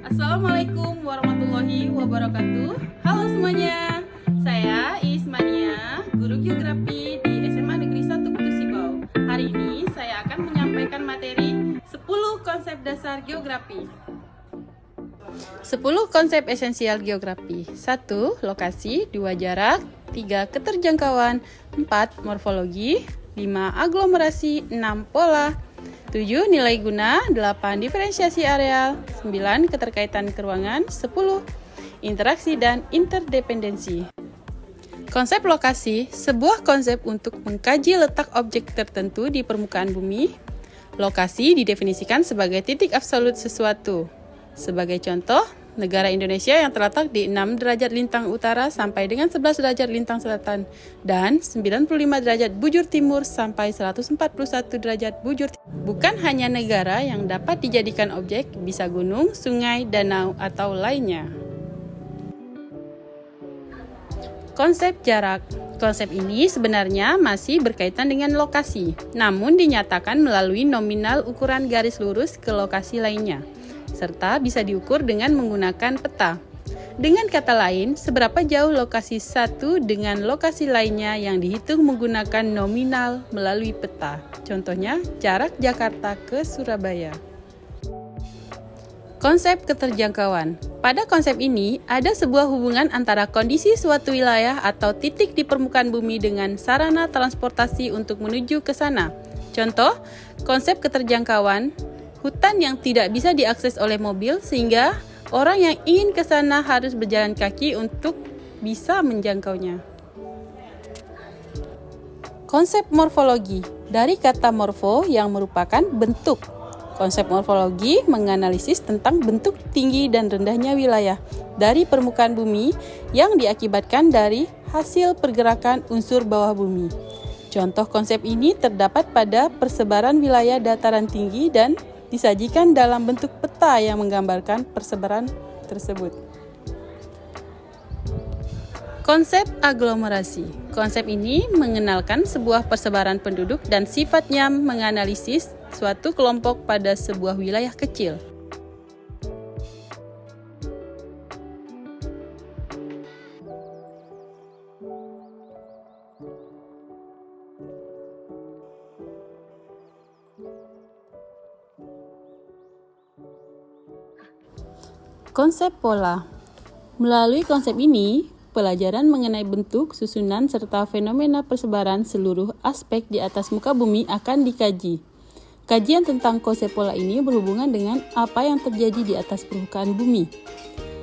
Assalamualaikum warahmatullahi wabarakatuh. Halo semuanya, saya Ismania, guru geografi di SMA Negeri 1 Putu Sibau. Hari ini saya akan menyampaikan materi 10 konsep dasar geografi. 10 konsep esensial geografi. 1. Lokasi. 2. Jarak. 3. Keterjangkauan. 4. Morfologi. 5. Aglomerasi. 6. Pola. 7. Nilai guna. 8. Diferensiasi areal. 9. Keterkaitan keruangan. 10. Interaksi dan interdependensi. Konsep lokasi, sebuah konsep untuk mengkaji letak objek tertentu di permukaan bumi. Lokasi didefinisikan sebagai titik absolut sesuatu. Sebagai contoh, negara Indonesia yang terletak di 6 derajat lintang utara sampai dengan 11 derajat lintang selatan dan 95 derajat bujur timur sampai 141 derajat bujur timur. Bukan hanya negara yang dapat dijadikan objek, bisa gunung, sungai, danau, atau lainnya. Konsep jarak. Konsep ini sebenarnya masih berkaitan dengan lokasi, namun dinyatakan melalui nominal ukuran garis lurus ke lokasi lainnya, serta bisa diukur dengan menggunakan peta. Dengan kata lain, seberapa jauh lokasi satu dengan lokasi lainnya yang dihitung menggunakan nominal melalui peta. Contohnya, jarak Jakarta ke Surabaya. Konsep keterjangkauan. Pada konsep ini, ada sebuah hubungan antara kondisi suatu wilayah atau titik di permukaan bumi dengan sarana transportasi untuk menuju ke sana. Contoh, konsep keterjangkauan, hutan yang tidak bisa diakses oleh mobil sehingga orang yang ingin ke sana harus berjalan kaki untuk bisa menjangkaunya. Konsep morfologi, dari kata morfo yang merupakan bentuk. Konsep morfologi menganalisis tentang bentuk tinggi dan rendahnya wilayah dari permukaan bumi yang diakibatkan dari hasil pergerakan unsur bawah bumi. Contoh konsep ini terdapat pada persebaran wilayah dataran tinggi dan disajikan dalam bentuk peta yang menggambarkan persebaran tersebut. Konsep aglomerasi. Konsep ini mengenalkan sebuah persebaran penduduk dan sifatnya menganalisis suatu kelompok pada sebuah wilayah kecil. Konsep pola. Melalui konsep ini, pelajaran mengenai bentuk, susunan, serta fenomena persebaran seluruh aspek di atas muka bumi akan dikaji. Kajian tentang konsep pola ini berhubungan dengan apa yang terjadi di atas permukaan bumi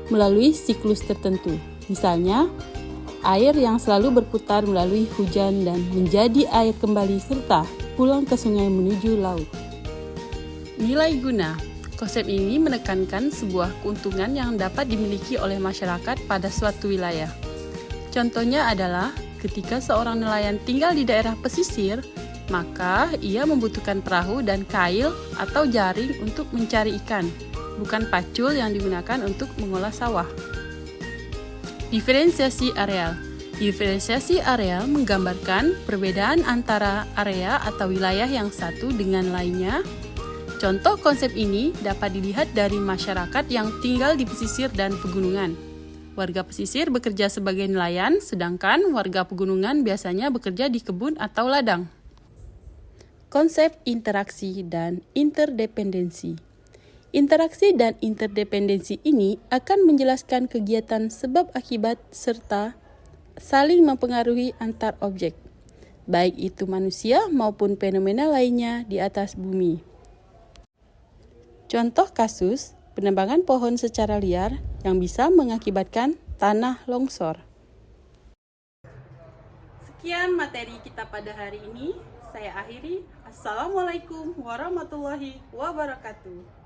melalui siklus tertentu. Misalnya, air yang selalu berputar melalui hujan dan menjadi air kembali serta pulang ke sungai menuju laut. Nilai guna. Konsep ini menekankan sebuah keuntungan yang dapat dimiliki oleh masyarakat pada suatu wilayah. Contohnya adalah ketika seorang nelayan tinggal di daerah pesisir, maka ia membutuhkan perahu dan kail atau jaring untuk mencari ikan, bukan pacul yang digunakan untuk mengolah sawah. Diferensiasi areal. Diferensiasi areal menggambarkan perbedaan antara area atau wilayah yang satu dengan lainnya. Contoh konsep ini dapat dilihat dari masyarakat yang tinggal di pesisir dan pegunungan. Warga pesisir bekerja sebagai nelayan, sedangkan warga pegunungan biasanya bekerja di kebun atau ladang. Konsep interaksi dan interdependensi. Interaksi dan interdependensi ini akan menjelaskan kegiatan sebab akibat serta saling mempengaruhi antar objek, baik itu manusia maupun fenomena lainnya di atas bumi. Contoh kasus, penebangan pohon secara liar yang bisa mengakibatkan tanah longsor. Sekian materi kita pada hari ini. Saya akhiri. Assalamualaikum warahmatullahi wabarakatuh.